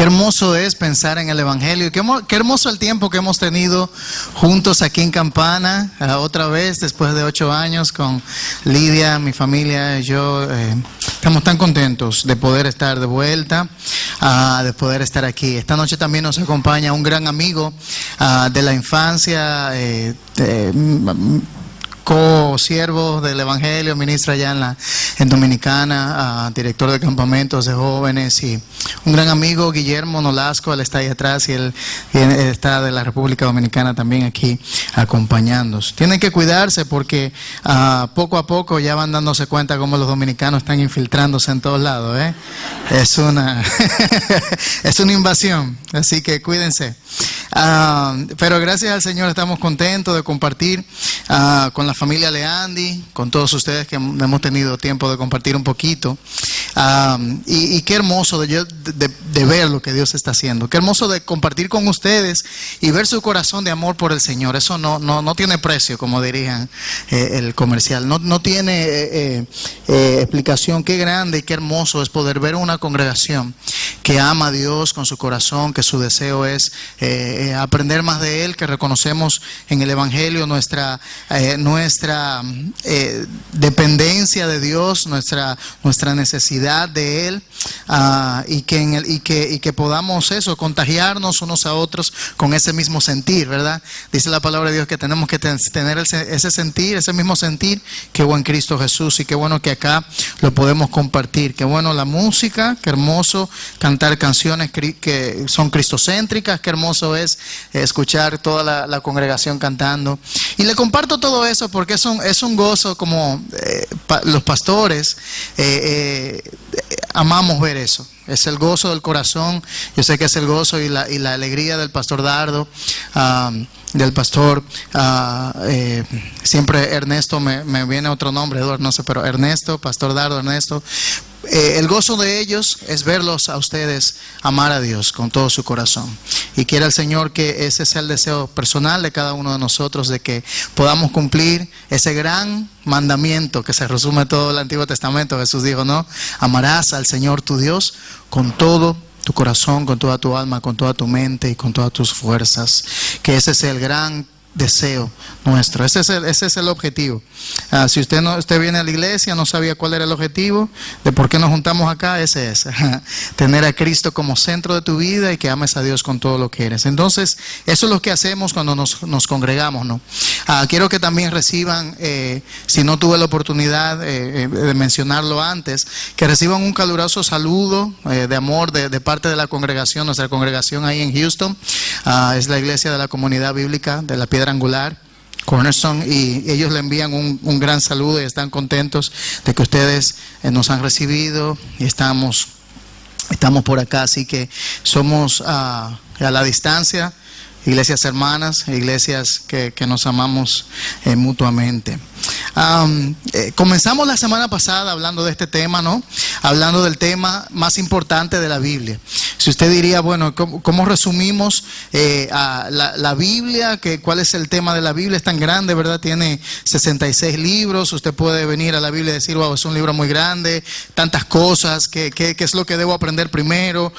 Qué hermoso es pensar en el Evangelio. Qué hermoso el tiempo que hemos tenido juntos aquí en Campana, otra vez después de 8 años con Lidia, mi familia y yo. Estamos tan contentos de poder estar de vuelta, de poder estar aquí. Esta noche también nos acompaña un gran amigo de la infancia, co-siervo del Evangelio, ministra allá en Dominicana, director de campamentos de jóvenes, y un gran amigo, Guillermo Nolasco. Él está ahí atrás y él está de la República Dominicana también aquí acompañándonos. Tienen que cuidarse porque poco a poco ya van dándose cuenta cómo los dominicanos están infiltrándose en todos lados, ¿eh? Es una es una invasión, así que cuídense. Pero gracias al Señor estamos contentos de compartir con la familia Leandi, con todos ustedes que hemos tenido tiempo de compartir un poquito. Y qué hermoso de ver lo que Dios está haciendo. Qué hermoso de compartir con ustedes y ver su corazón de amor por el Señor. Eso no tiene precio, como dirían el comercial. No tiene explicación. Qué grande y qué hermoso es poder ver una congregación que ama a Dios con su corazón, que su deseo es aprender más de Él, que reconocemos en el Evangelio nuestra dependencia de Dios, nuestra necesidad de Él, y que podamos contagiarnos unos a otros con ese mismo sentir, ¿verdad? Dice la palabra de Dios que tenemos que tener ese sentir, ese mismo sentir que hubo en Cristo Jesús, y qué bueno que acá lo podemos compartir. Qué bueno la música, qué hermoso cantar canciones que son cristocéntricas, qué hermoso es escuchar toda la congregación cantando. Y le comparto todo eso porque es un gozo, como los pastores amamos ver eso. Es el gozo del corazón. Yo sé que es el gozo y la alegría del pastor Dardo, del pastor, siempre Ernesto, me viene otro nombre, Eduardo, no sé, pero Ernesto, pastor Dardo, Ernesto. El gozo de ellos es verlos a ustedes amar a Dios con todo su corazón. Y quiera el Señor que ese sea el deseo personal de cada uno de nosotros, de que podamos cumplir ese gran mandamiento que se resume todo el Antiguo Testamento. Jesús dijo, ¿no? Amarás al Señor tu Dios con todo tu corazón, con toda tu alma, con toda tu mente y con todas tus fuerzas. Que ese sea el gran deseo nuestro. Ese es el objetivo. Si usted viene a la iglesia, no sabía cuál era el objetivo de por qué nos juntamos acá, ese es tener a Cristo como centro de tu vida y que ames a Dios con todo lo que eres. Entonces, eso es lo que hacemos cuando nos congregamos, ¿no? Quiero que también reciban, si no tuve la oportunidad de mencionarlo antes, que reciban un caluroso saludo de amor de parte de la congregación, nuestra congregación ahí en Houston. Es la iglesia de la comunidad bíblica de la Piedra Angular, Cornerstone, y ellos le envían un gran saludo y están contentos de que ustedes nos han recibido y estamos por acá. Así que somos a la distancia, iglesias hermanas, iglesias que nos amamos mutuamente. Comenzamos la semana pasada hablando de este tema, ¿no? Hablando del tema más importante de la Biblia. Si usted diría, bueno, ¿cómo resumimos la Biblia? ¿Cuál es el tema de la Biblia? Es tan grande, ¿verdad? Tiene 66 libros. Usted puede venir a la Biblia y decir, wow, es un libro muy grande, tantas cosas, ¿qué es lo que debo aprender primero?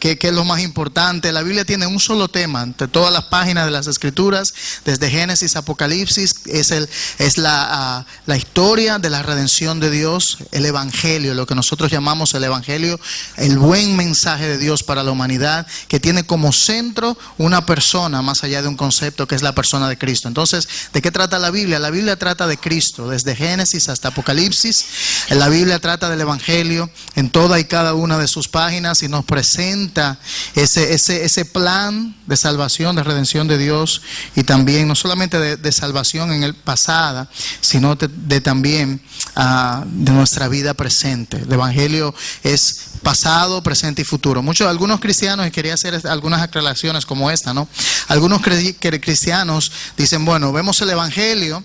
¿Qué es lo más importante? La Biblia tiene un solo tema, entre todas las páginas de las Escrituras, desde Génesis a Apocalipsis, es la historia de la redención de Dios, el Evangelio, lo que nosotros llamamos el Evangelio, el buen mensaje de Dios para la humanidad, que tiene como centro una persona más allá de un concepto, que es la persona de Cristo. Entonces, ¿de qué trata la Biblia? La Biblia trata de Cristo, desde Génesis hasta Apocalipsis. La Biblia trata del Evangelio en toda y cada una de sus páginas y nos presenta ese plan de salvación, de redención de Dios, y también no solamente de salvación en el pasado, sino de también de nuestra vida presente. El Evangelio es pasado, presente y futuro. Algunos cristianos, y quería hacer algunas aclaraciones como esta, ¿no? Algunos cristianos dicen, bueno, vemos el Evangelio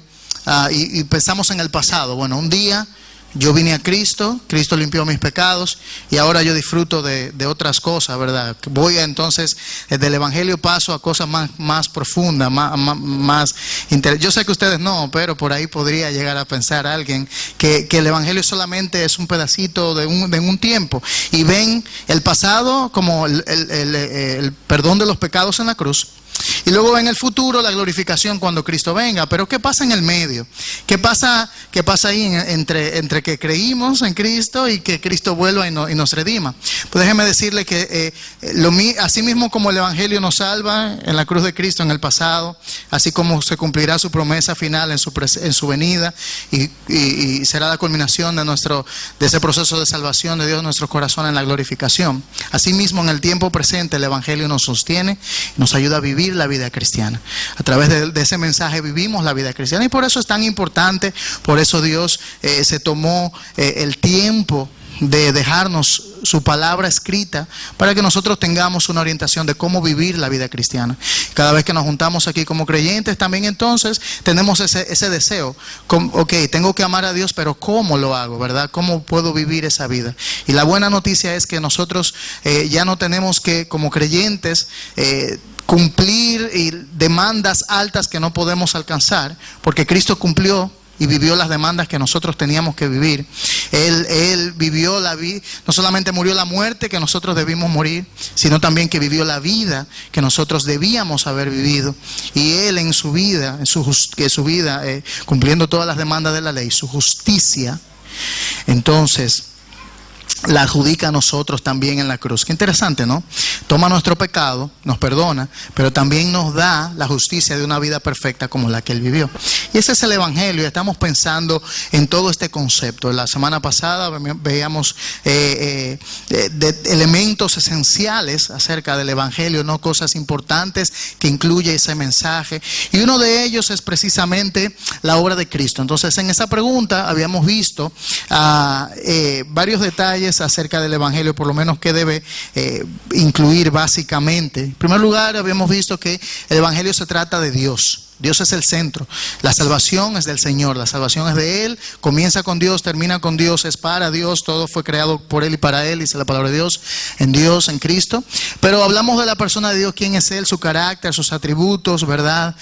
y pensamos en el pasado. Bueno, un día yo vine a Cristo, Cristo limpió mis pecados y ahora yo disfruto de otras cosas, ¿verdad? Voy entonces, del Evangelio paso a cosas más profundas, más yo sé que ustedes no, pero por ahí podría llegar a pensar alguien que el Evangelio solamente es un pedacito de un tiempo y ven el pasado como el perdón de los pecados en la cruz. Y luego en el futuro la glorificación cuando Cristo venga. Pero ¿qué pasa en el medio? ¿Qué pasa ahí entre que creímos en Cristo y que Cristo vuelva y nos redima? Pues déjeme decirle que así mismo como el Evangelio nos salva en la cruz de Cristo en el pasado, así como se cumplirá su promesa final en su venida y será la culminación de ese proceso de salvación de Dios en nuestro corazón en la glorificación. Así mismo en el tiempo presente el Evangelio nos sostiene, nos ayuda a vivir la vida cristiana. A través de ese mensaje vivimos la vida cristiana y por eso es tan importante, por eso Dios se tomó el tiempo de dejarnos su palabra escrita para que nosotros tengamos una orientación de cómo vivir la vida cristiana. Cada vez que nos juntamos aquí como creyentes también entonces tenemos ese deseo, ok, tengo que amar a Dios, pero ¿cómo lo hago, verdad? ¿Cómo puedo vivir esa vida? Y la buena noticia es que nosotros ya no tenemos que, como creyentes, cumplir demandas altas que no podemos alcanzar, porque Cristo cumplió y vivió las demandas que nosotros teníamos que vivir. Él vivió la vida, no solamente murió la muerte que nosotros debimos morir, sino también que vivió la vida que nosotros debíamos haber vivido. Y Él en su vida, cumpliendo todas las demandas de la ley, su justicia, entonces la adjudica a nosotros también en la cruz. Qué interesante, ¿no? Toma nuestro pecado, nos perdona, pero también nos da la justicia de una vida perfecta como la que Él vivió. Y ese es el Evangelio. Estamos pensando en todo este concepto. La semana pasada veíamos elementos esenciales acerca del Evangelio, no cosas importantes que incluye ese mensaje. Y uno de ellos es precisamente la obra de Cristo. Entonces, en esa pregunta habíamos visto varios detalles acerca del Evangelio, por lo menos que debe incluir básicamente. En primer lugar, habíamos visto que el Evangelio se trata de Dios. Dios es el centro. La salvación es del Señor, la salvación es de Él, comienza con Dios, termina con Dios, es para Dios, todo fue creado por Él y para Él, dice la palabra de Dios, en Cristo. Pero hablamos de la persona de Dios, quién es Él, su carácter, sus atributos, ¿verdad?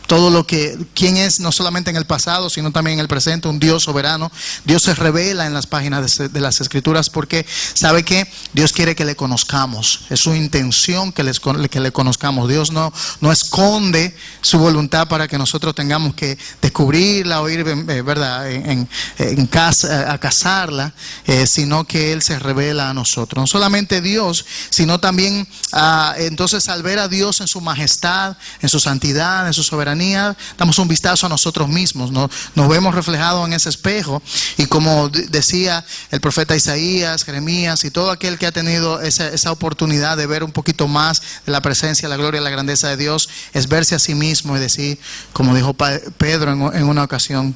Todo lo que, quién es no solamente en el pasado, sino también en el presente, un Dios soberano. Dios se revela en las páginas de las Escrituras porque sabe que Dios quiere que le conozcamos. Es su intención que le conozcamos. Dios no esconde su voluntad para que nosotros tengamos que descubrirla o ir, ¿verdad?, a cazarla, sino que Él se revela a nosotros. No solamente Dios, sino también entonces al ver a Dios en su majestad, en su santidad, en su soberanía, damos un vistazo a nosotros mismos, nos vemos reflejados en ese espejo y como decía el profeta Isaías, Jeremías y todo aquel que ha tenido esa oportunidad de ver un poquito más de la presencia, la gloria y la grandeza de Dios, es verse a sí mismo y decir, como dijo Pedro en una ocasión,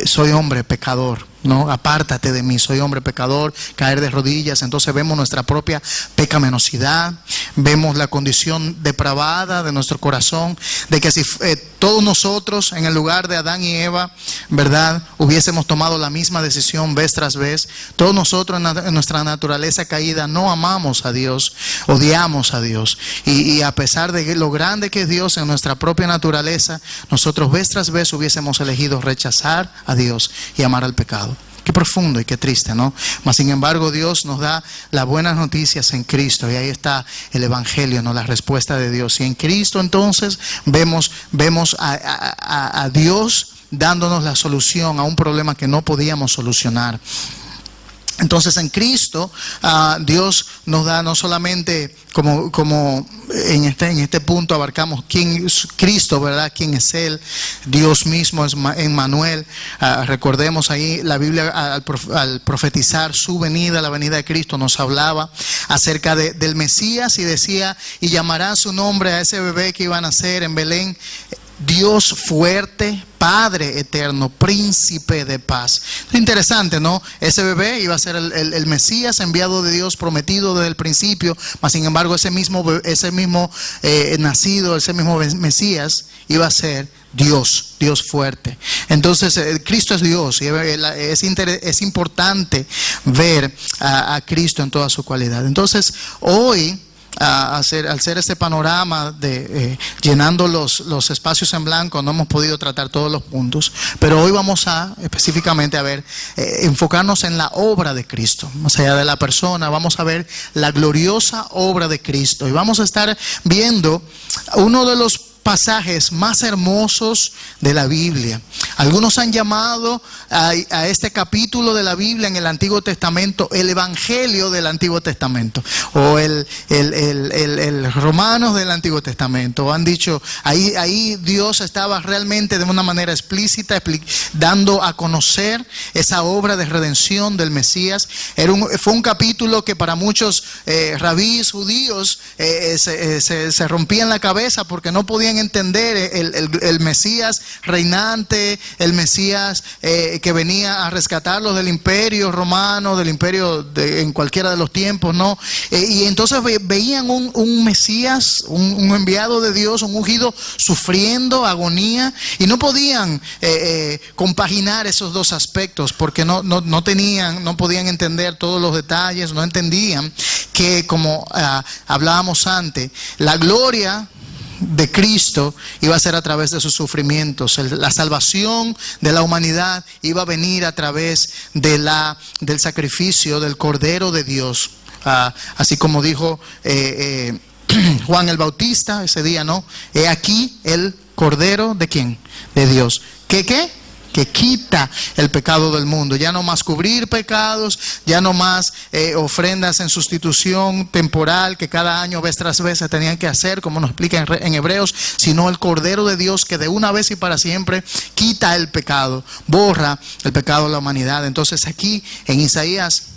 soy hombre pecador, ¿no? Apártate de mí, soy hombre pecador, caer de rodillas. Entonces vemos nuestra propia pecaminosidad, vemos la condición depravada de nuestro corazón, de que si todos nosotros en el lugar de Adán y Eva, ¿verdad?, hubiésemos tomado la misma decisión vez tras vez, todos nosotros en nuestra naturaleza caída no amamos a Dios, odiamos a Dios, y a pesar de lo grande que es Dios en nuestra propia naturaleza, nosotros vez tras vez hubiésemos elegido rechazar a Dios y amar al pecado. Qué profundo y qué triste, ¿no? Mas sin embargo Dios nos da las buenas noticias en Cristo y ahí está el Evangelio, ¿no? La respuesta de Dios. Y en Cristo entonces vemos a Dios dándonos la solución a un problema que no podíamos solucionar. Entonces en Cristo Dios nos da no solamente como en este punto abarcamos quién es Cristo, ¿verdad? Quién es Él, Dios mismo es Emmanuel. Recordemos ahí la Biblia al profetizar su venida, la venida de Cristo, nos hablaba acerca del Mesías y decía, y llamará su nombre a ese bebé que iba a nacer en Belén, Dios fuerte, Padre eterno, príncipe de paz. Es interesante, ¿no? Ese bebé iba a ser el Mesías enviado de Dios, prometido desde el principio, mas sin embargo ese mismo nacido, ese mismo Mesías iba a ser Dios fuerte. Entonces Cristo es Dios y es importante ver a Cristo en toda su cualidad. Entonces hoy, al hacer este panorama de llenando los espacios en blanco, no hemos podido tratar todos los puntos, pero hoy vamos a específicamente a ver, enfocarnos en la obra de Cristo, más allá de la persona. Vamos a ver la gloriosa obra de Cristo y vamos a estar viendo uno de los pasajes más hermosos de la Biblia. Algunos han llamado a este capítulo de la Biblia en el Antiguo Testamento el Evangelio del Antiguo Testamento, o el Romanos del Antiguo Testamento. Han dicho, ahí Dios estaba realmente de una manera explícita dando a conocer esa obra de redención del Mesías. Fue un capítulo que para muchos rabíes judíos se rompían la cabeza porque no podían entender el Mesías reinante, el Mesías que venía a rescatarlos del imperio romano, del imperio en cualquiera de los tiempos, ¿no? Y entonces veían un Mesías, un enviado de Dios, un ungido sufriendo agonía, y no podían compaginar esos dos aspectos porque no podían entender todos los detalles, no entendían que, como hablábamos antes, la gloria de Cristo iba a ser a través de sus sufrimientos. La salvación de la humanidad iba a venir a través del sacrificio del Cordero de Dios, así como dijo Juan el Bautista ese día, ¿no? He aquí el Cordero de ¿quién? De Dios. ¿Qué? Que quita el pecado del mundo. Ya no más cubrir pecados, ya no más ofrendas en sustitución temporal que cada año, vez tras vez, se tenían que hacer, como nos explica en Hebreos, sino el Cordero de Dios que de una vez y para siempre quita el pecado, borra el pecado de la humanidad. Entonces aquí en Isaías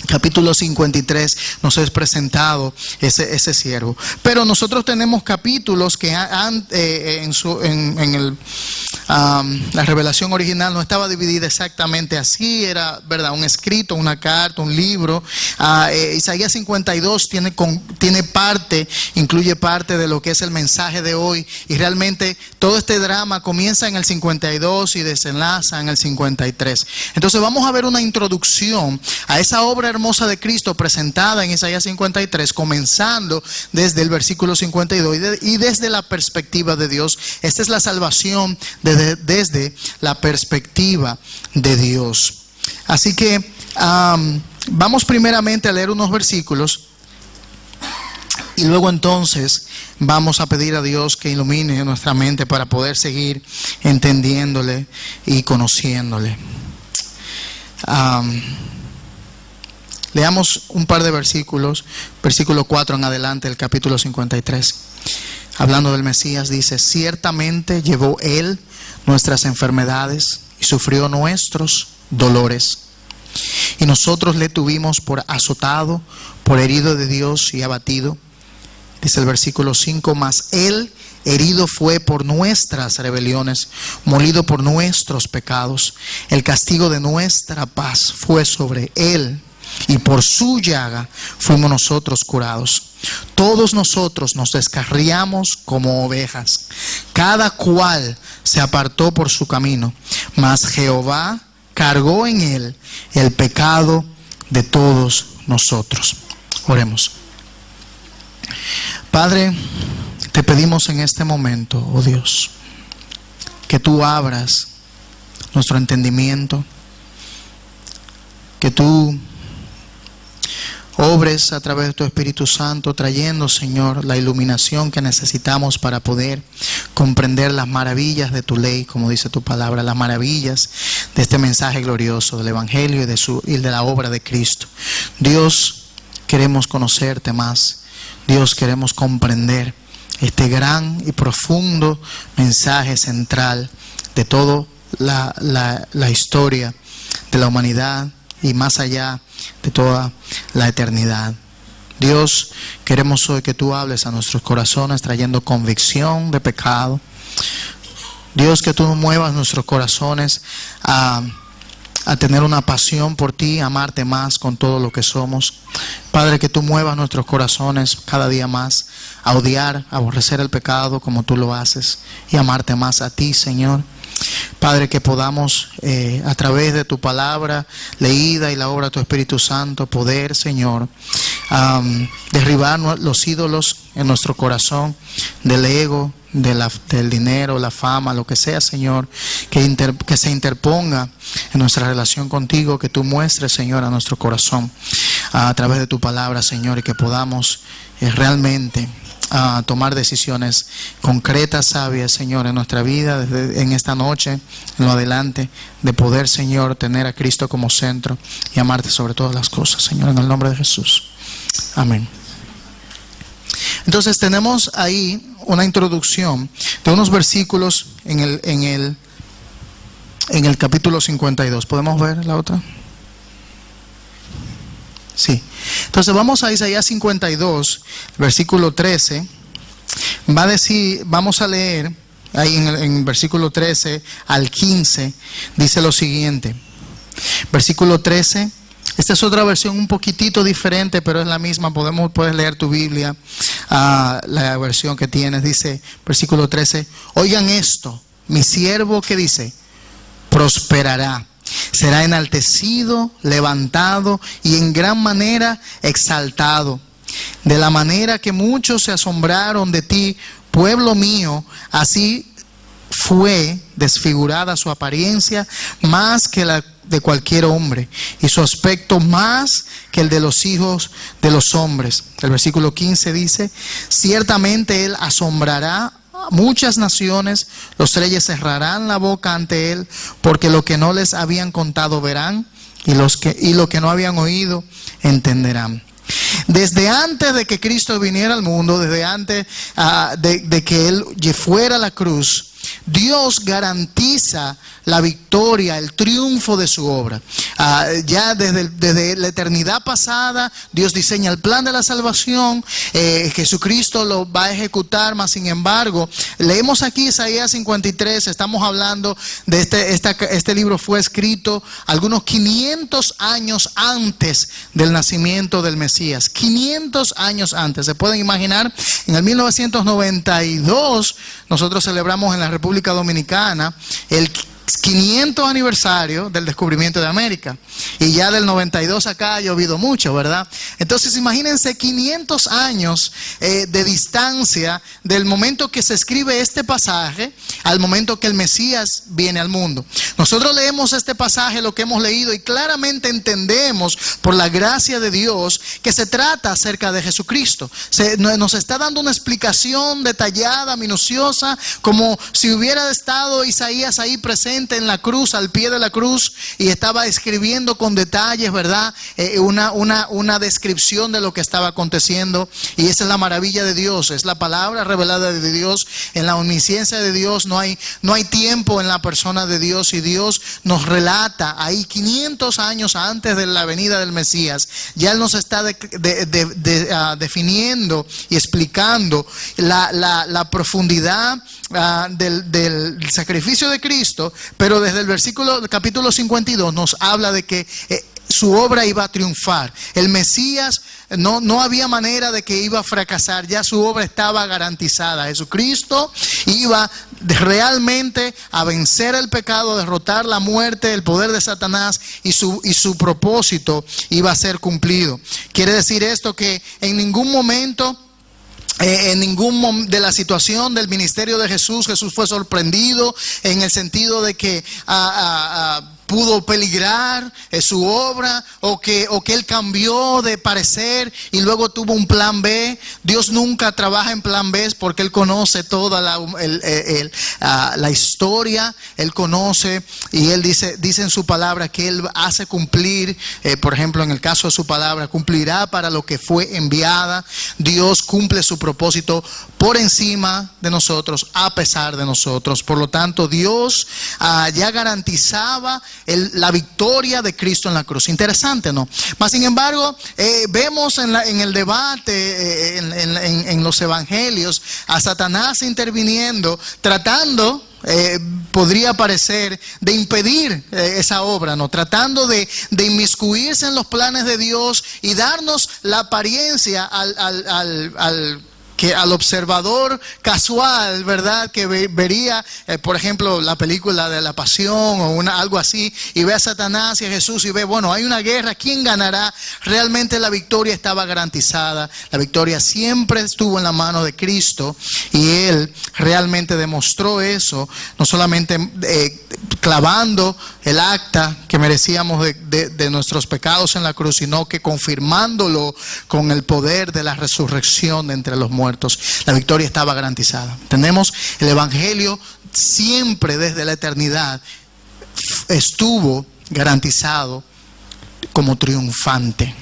capítulo 53 nos es presentado ese siervo. Pero nosotros tenemos capítulos que la revelación original no estaba dividida exactamente así, era, ¿verdad?, un escrito, una carta, un libro. Isaías 52 incluye parte de lo que es el mensaje de hoy, y realmente todo este drama comienza en el 52 y desenlaza en el 53. Entonces vamos a ver una introducción a esa obra hermosa de Cristo presentada en Isaías 53, comenzando desde el versículo 52 y desde la perspectiva de Dios. Esta es la salvación desde la perspectiva de Dios. Así que vamos primeramente a leer unos versículos y luego entonces vamos a pedir a Dios que ilumine nuestra mente para poder seguir entendiéndole y conociéndole. Leamos un par de versículos, versículo 4 en adelante del capítulo 53. Hablando del Mesías, dice: ciertamente llevó Él nuestras enfermedades y sufrió nuestros dolores. Y nosotros le tuvimos por azotado, por herido de Dios y abatido. Dice el versículo 5, mas Él herido fue por nuestras rebeliones, molido por nuestros pecados. El castigo de nuestra paz fue sobre Él, y por su llaga fuimos nosotros curados. Todos nosotros nos descarriamos como ovejas, cada cual se apartó por su camino, mas Jehová cargó en él el pecado de todos nosotros. Oremos. Padre, te pedimos en este momento, oh Dios, que tú abras nuestro entendimiento, que tú obres a través de tu Espíritu Santo, trayendo, Señor, la iluminación que necesitamos para poder comprender las maravillas de tu ley, como dice tu palabra, las maravillas de este mensaje glorioso del Evangelio y de la obra de Cristo. Dios, queremos conocerte más. Dios, queremos comprender este gran y profundo mensaje central de toda la historia de la humanidad y más allá de toda la eternidad. Dios, queremos hoy que tú hables a nuestros corazones trayendo convicción de pecado. Dios, que tú muevas nuestros corazones a tener una pasión por ti, a amarte más con todo lo que somos. Padre, que tú muevas nuestros corazones cada día más a odiar, a aborrecer el pecado como tú lo haces y amarte más a ti, Señor. Padre, que podamos a través de tu palabra leída y la obra de tu Espíritu Santo poder, Señor, derribar los ídolos en nuestro corazón del ego, del dinero, la fama, lo que sea, Señor, que se interponga en nuestra relación contigo, que tú muestres, Señor, a nuestro corazón a través de tu palabra, Señor, y que podamos realmente tomar decisiones concretas, sabias, Señor, en nuestra vida, en esta noche, en lo adelante, de poder, Señor, tener a Cristo como centro y amarte sobre todas las cosas, Señor, en el nombre de Jesús. Amén. Entonces tenemos ahí una introducción de unos versículos en el capítulo 52. ¿Podemos ver la otra? Sí. Entonces vamos a Isaías 52, versículo 13. Va a decir, vamos a leer ahí en versículo 13 al 15, dice lo siguiente. Versículo 13. Esta es otra versión un poquitito diferente, pero es la misma. Puedes leer tu Biblia, la versión que tienes. Dice, versículo 13, oigan esto, mi siervo, ¿qué dice? Prosperará, será enaltecido, levantado y en gran manera exaltado. De la manera que muchos se asombraron de ti, pueblo mío, así fue desfigurada su apariencia más que la de cualquier hombre, y su aspecto más que el de los hijos de los hombres. El versículo 15 dice, ciertamente él asombrará a muchas naciones, los reyes cerrarán la boca ante él, porque lo que no les habían contado verán, y lo que no habían oído entenderán. Desde antes de que Cristo viniera al mundo, desde antes de que Él fuera a la cruz, Dios garantiza la victoria, el triunfo de su obra. Ya desde la eternidad pasada, Dios diseña el plan de la salvación. Jesucristo lo va a ejecutar, mas sin embargo, leemos aquí Isaías 53, estamos hablando de este libro fue escrito algunos 500 años antes del nacimiento del Mesías. 500 años antes, ¿se pueden imaginar? En el 1992, nosotros celebramos en la República Dominicana el 500 aniversario del descubrimiento de América, y ya del 92 acá ha llovido mucho, ¿verdad? Entonces imagínense 500 años de distancia del momento que se escribe este pasaje al momento que el Mesías viene al mundo. Nosotros leemos este pasaje, lo que hemos leído, y claramente entendemos por la gracia de Dios que se trata acerca de Jesucristo. Nos está dando una explicación detallada, minuciosa, como si hubiera estado Isaías ahí presente en la cruz, al pie de la cruz, y estaba escribiendo con detalles, ¿verdad? Una descripción de lo que estaba aconteciendo. Y esa es la maravilla de Dios, es la palabra revelada de Dios. En la omnisciencia de Dios no hay tiempo en la persona de Dios, y Dios nos relata ahí 500 años antes de la venida del Mesías. Ya Él nos está definiendo y explicando la profundidad del sacrificio de Cristo, pero desde el capítulo 52 nos habla de que su obra iba a triunfar. El Mesías no había manera de que iba a fracasar, ya su obra estaba garantizada. Jesucristo iba realmente a vencer el pecado, derrotar la muerte, el poder de Satanás, y su propósito iba a ser cumplido. Quiere decir esto que en ningún momento de la situación del ministerio de Jesús fue sorprendido en el sentido de que pudo peligrar su obra, o que Él cambió de parecer y luego tuvo un plan B. Dios nunca trabaja en plan B, porque Él conoce toda la historia. Él conoce, y Él dice en su palabra que Él hace cumplir, por ejemplo, en el caso de su palabra, cumplirá para lo que fue enviada. Dios cumple su propósito por encima de nosotros, a pesar de nosotros. Por lo tanto, Dios ya garantizaba la victoria de Cristo en la cruz. Interesante, ¿no? Mas sin embargo, vemos en el debate, en los evangelios, a Satanás interviniendo, tratando, podría parecer, de impedir esa obra, ¿no? Tratando de inmiscuirse en los planes de Dios y darnos la apariencia al que al observador casual, ¿verdad? Que vería, por ejemplo, la película de la Pasión o algo así, y ve a Satanás y a Jesús y ve, bueno, hay una guerra, ¿quién ganará? Realmente la victoria estaba garantizada. La victoria siempre estuvo en la mano de Cristo, y Él realmente demostró eso, no solamente clavando el acta que merecíamos de nuestros pecados en la cruz, sino que confirmándolo con el poder de la resurrección de entre los muertos. La victoria estaba garantizada. Tenemos el Evangelio siempre desde la eternidad estuvo garantizado como triunfante.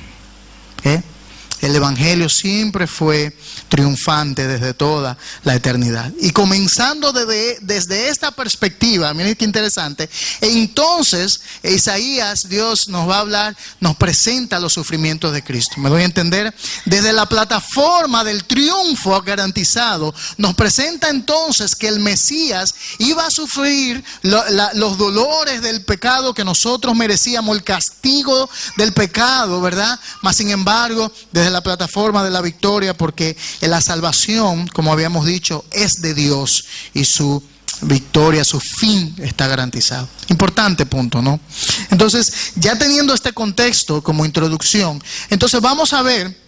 El Evangelio siempre fue triunfante desde toda la eternidad. Y comenzando desde esta perspectiva, miren qué interesante, entonces Isaías, Dios nos va a hablar, nos presenta los sufrimientos de Cristo. ¿Me doy a entender? Desde la plataforma del triunfo garantizado, nos presenta entonces que el Mesías iba a sufrir los dolores del pecado que nosotros merecíamos, el castigo del pecado, ¿verdad? Mas sin embargo, desde la plataforma de la victoria, porque la salvación, como habíamos dicho, es de Dios y su victoria, su fin está garantizado. Importante punto, ¿no? Entonces, ya teniendo este contexto como introducción, entonces vamos a ver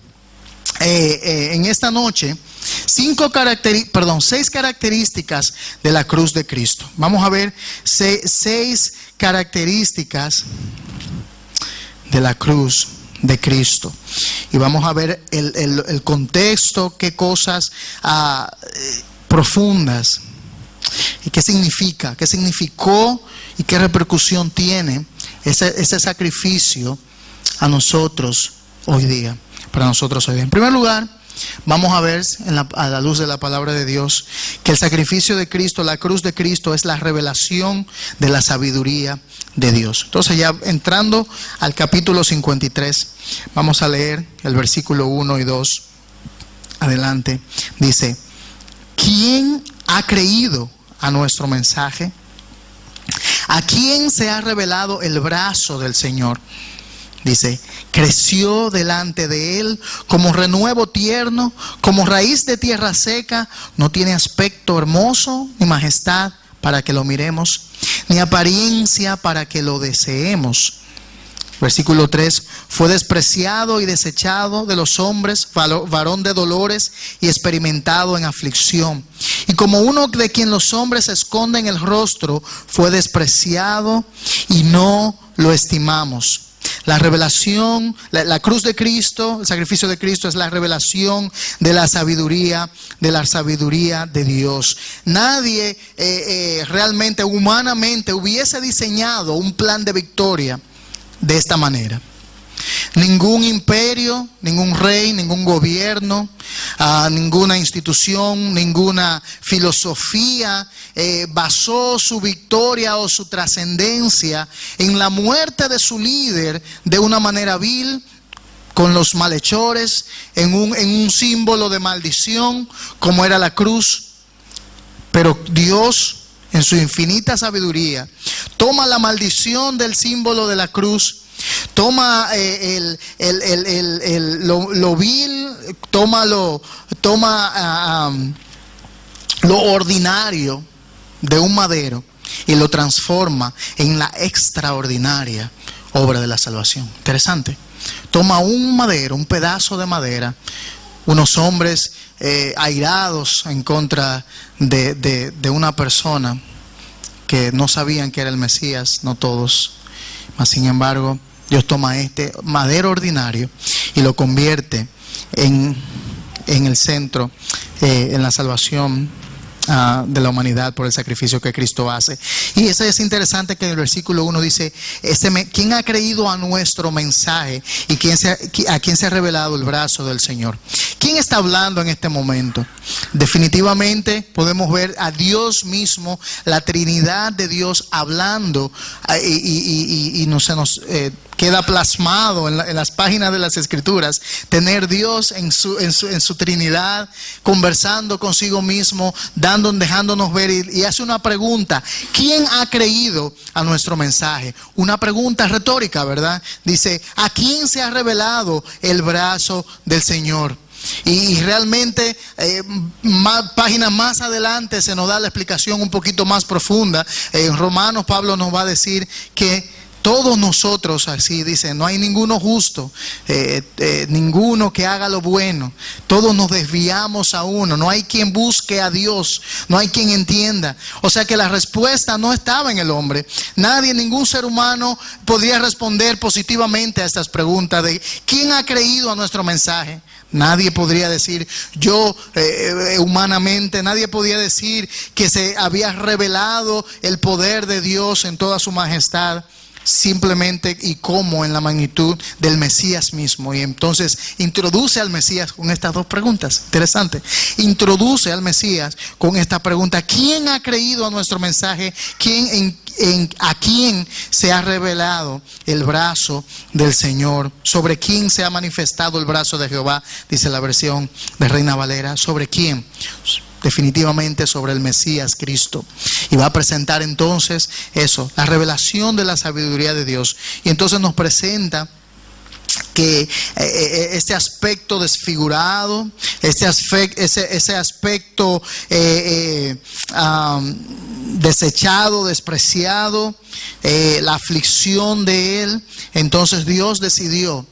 en esta noche 6 características de la cruz de Cristo. Vamos a ver 6 características de la cruz de Cristo, y vamos a ver el contexto, qué cosas profundas y qué significó y qué repercusión tiene ese sacrificio a nosotros hoy día, para nosotros hoy día. En primer lugar, vamos a ver a la luz de la palabra de Dios que el sacrificio de Cristo, la cruz de Cristo, es la revelación de la sabiduría de Dios. Entonces, ya entrando al capítulo 53, vamos a leer el versículo 1 y 2 adelante. Dice: ¿quién ha creído a nuestro mensaje? ¿A quién se ha revelado el brazo del Señor? Dice: creció delante de él como renuevo tierno, como raíz de tierra seca. No tiene aspecto hermoso ni majestad para que lo miremos, ni apariencia para que lo deseemos. Versículo 3: fue despreciado y desechado de los hombres, varón de dolores y experimentado en aflicción. Y como uno de quien los hombres esconden el rostro, fue despreciado y no lo estimamos. La revelación, la cruz de Cristo, el sacrificio de Cristo es la revelación de la sabiduría de Dios. Nadie realmente, humanamente, hubiese diseñado un plan de victoria de esta manera. Ningún imperio, ningún rey, ningún gobierno, ninguna institución, ninguna filosofía basó su victoria o su trascendencia en la muerte de su líder de una manera vil, con los malhechores, en un símbolo de maldición como era la cruz. Pero Dios, en su infinita sabiduría, toma la maldición del símbolo de la cruz, toma lo vil, toma lo ordinario de un madero y lo transforma en la extraordinaria obra de la salvación. Interesante. Toma un madero, un pedazo de madera, unos hombres airados en contra de una persona que no sabían que era el Mesías, no todos, mas sin embargo Dios toma este madero ordinario y lo convierte en el centro, en la salvación de la humanidad por el sacrificio que Cristo hace. Y eso es interesante, que en el versículo 1 dice: ¿quién ha creído a nuestro mensaje y a quién se ha revelado el brazo del Señor? ¿Quién está hablando en este momento? Definitivamente podemos ver a Dios mismo, la Trinidad de Dios hablando, y no se nos queda plasmado en las páginas de las Escrituras, tener Dios en su Trinidad, conversando consigo mismo, dejándonos ver, y hace una pregunta: ¿quién ha creído a nuestro mensaje? Una pregunta retórica, ¿verdad? Dice: ¿a quién se ha revelado el brazo del Señor? Y realmente páginas más adelante se nos da la explicación un poquito más profunda. En Romanos Pablo nos va a decir que todos nosotros, así dice, no hay ninguno justo, ninguno que haga lo bueno. Todos nos desviamos a uno. No hay quien busque a Dios, no hay quien entienda. O sea que la respuesta no estaba en el hombre. Nadie, ningún ser humano podría responder positivamente a estas preguntas de ¿quién ha creído a nuestro mensaje? Nadie podría decir, yo humanamente, nadie podía decir que se había revelado el poder de Dios en toda su majestad. Simplemente y como en la magnitud del Mesías mismo. Y entonces introduce al Mesías con estas dos preguntas. Interesante. Introduce al Mesías con esta pregunta: ¿quién ha creído a nuestro mensaje? ¿A quién se ha revelado el brazo del Señor? ¿Sobre quién se ha manifestado el brazo de Jehová? Dice la versión de Reina Valera. ¿Sobre quién? Definitivamente sobre el Mesías Cristo. Y va a presentar entonces eso, la revelación de la sabiduría de Dios. Y entonces nos presenta que este aspecto desfigurado, ese aspecto desechado, despreciado, la aflicción de él. Entonces Dios decidió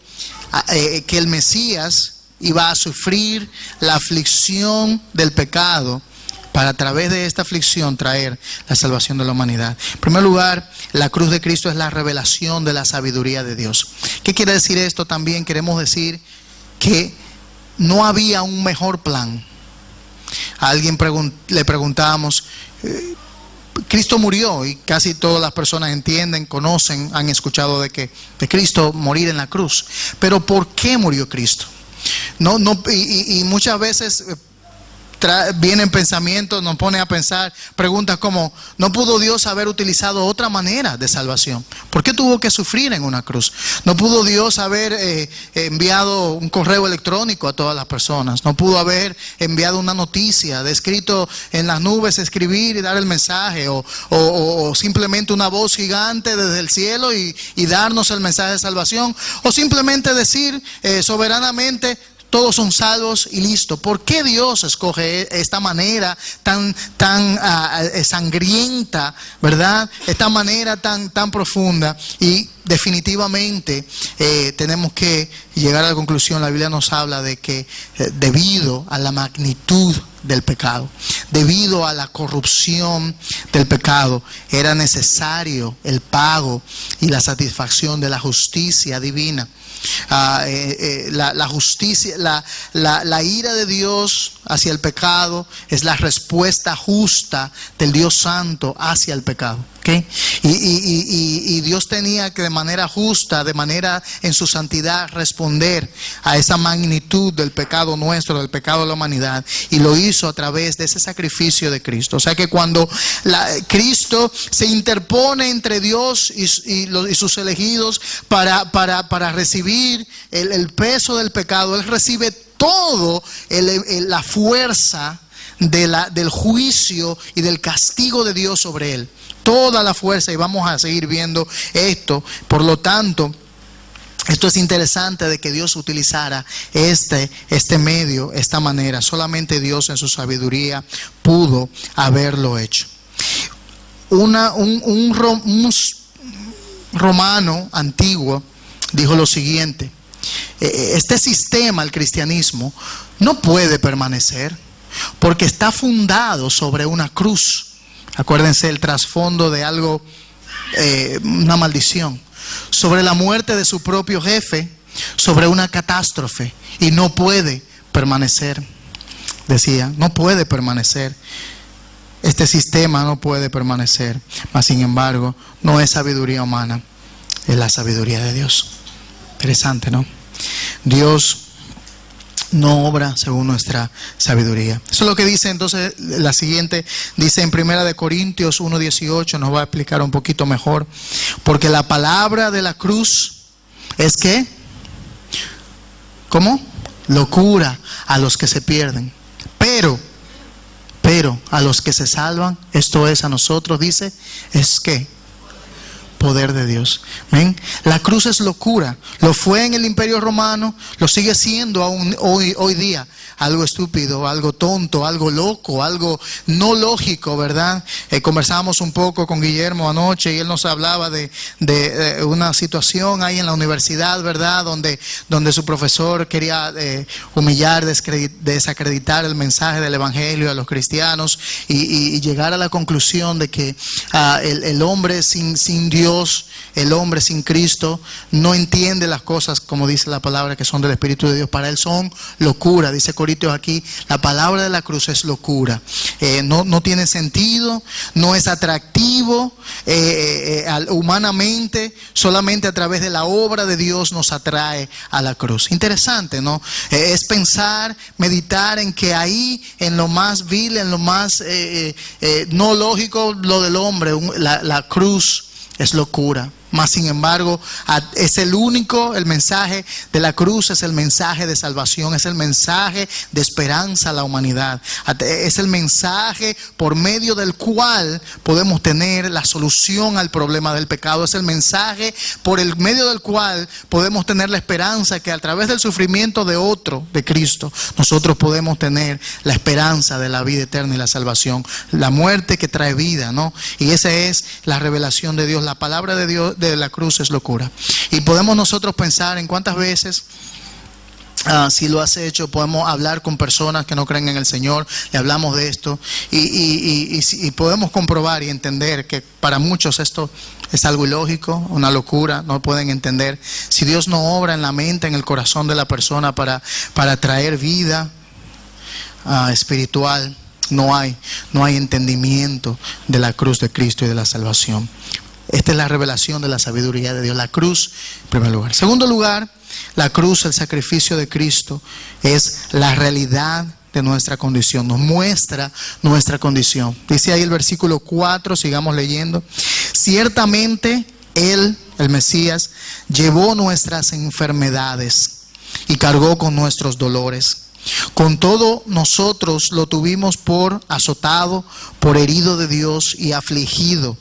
que el Mesías iba a sufrir la aflicción del pecado para a través de esta aflicción traer la salvación de la humanidad. En primer lugar, la cruz de Cristo es la revelación de la sabiduría de Dios. ¿Qué quiere decir esto? También queremos decir que no había un mejor plan. A alguien le preguntábamos, Cristo murió, y casi todas las personas entienden, conocen, han escuchado de Cristo morir en la cruz. Pero ¿por qué murió Cristo? Y muchas veces vienen pensamientos, nos pone a pensar preguntas como: ¿no pudo Dios haber utilizado otra manera de salvación? ¿Por qué tuvo que sufrir en una cruz? ¿No pudo Dios haber enviado un correo electrónico a todas las personas? ¿No pudo haber enviado una noticia, de escrito en las nubes, escribir y dar el mensaje? ¿O simplemente una voz gigante desde el cielo y darnos el mensaje de salvación? ¿O simplemente decir soberanamente: todos son salvos y listo? ¿Por qué Dios escoge esta manera tan sangrienta, verdad? Esta manera tan profunda. Y definitivamente tenemos que llegar a la conclusión. La Biblia nos habla de que debido a la magnitud del pecado, debido a la corrupción del pecado, era necesario el pago y la satisfacción de la justicia divina. La justicia, la ira de Dios hacia el pecado es la respuesta justa del Dios Santo hacia el pecado. ¿Okay? Y Dios tenía que de manera justa, de manera en su santidad, responder a esa magnitud del pecado nuestro, del pecado de la humanidad, y lo hizo a través de ese sacrificio de Cristo. O sea que cuando Cristo se interpone entre Dios y sus elegidos para recibir el peso del pecado, Él recibe todo la fuerza del juicio y del castigo de Dios sobre Él. Toda la fuerza, y vamos a seguir viendo esto. Por lo tanto, esto es interesante de que Dios utilizara este medio, esta manera. Solamente Dios en su sabiduría pudo haberlo hecho. Un romano antiguo dijo lo siguiente: este sistema, el cristianismo, no puede permanecer porque está fundado sobre una cruz. Acuérdense el trasfondo de algo, una maldición, sobre la muerte de su propio jefe, sobre una catástrofe, y no puede permanecer. Decía, no puede permanecer. Este sistema no puede permanecer. Mas sin embargo, no es sabiduría humana, es la sabiduría de Dios. Interesante, ¿no? Dios no obra según nuestra sabiduría. Eso es lo que dice entonces la siguiente. Dice en 1 Corintios 1:18, nos va a explicar un poquito mejor. Porque la palabra de la cruz es ¿qué? ¿Cómo? Locura a los que se pierden. Pero a los que se salvan, esto es a nosotros, dice, es ¿qué? poder de Dios. ¿Ven? La cruz es locura. Lo fue en el Imperio Romano, lo sigue siendo aún hoy día. Algo estúpido, algo tonto, algo loco, algo no lógico, ¿verdad? Conversábamos un poco con Guillermo anoche y él nos hablaba de una situación ahí en la universidad, ¿verdad? Donde su profesor quería humillar, desacreditar el mensaje del Evangelio a los cristianos y llegar a la conclusión de que el hombre sin Dios, el hombre sin Cristo, no entiende las cosas, como dice la palabra, que son del Espíritu de Dios. Para él son locura, dice Corintios aquí, la palabra de la cruz es locura. No tiene sentido, no es atractivo humanamente, solamente a través de la obra de Dios nos atrae a la cruz. Interesante, ¿no? Es pensar, meditar en que ahí, en lo más vil, en lo más no lógico, lo del hombre, la cruz es locura. Mas sin embargo, es el mensaje de la cruz es el mensaje de salvación, es el mensaje de esperanza a la humanidad. Es el mensaje por medio del cual podemos tener la solución al problema del pecado. Es el mensaje por el medio del cual podemos tener la esperanza que a través del sufrimiento de otro, de Cristo, nosotros podemos tener la esperanza de la vida eterna y la salvación. La muerte que trae vida, ¿no? Y esa es la revelación de Dios. La palabra de Dios de la cruz es locura. Y podemos nosotros pensar en cuántas veces, si lo has hecho, podemos hablar con personas que no creen en el Señor, le hablamos de esto y podemos comprobar y entender que para muchos esto es algo ilógico, una locura, no pueden entender. Si Dios no obra en la mente, en el corazón de la persona para traer vida espiritual, no hay entendimiento de la cruz de Cristo y de la salvación. Esta es la revelación de la sabiduría de Dios. La cruz, en primer lugar. Segundo lugar, la cruz, el sacrificio de Cristo, es la realidad de nuestra condición. Nos muestra nuestra condición. Dice ahí el versículo 4, sigamos leyendo. Ciertamente Él, el Mesías, llevó nuestras enfermedades y cargó con nuestros dolores. Con todo, nosotros lo tuvimos por azotado, por herido de Dios y afligido.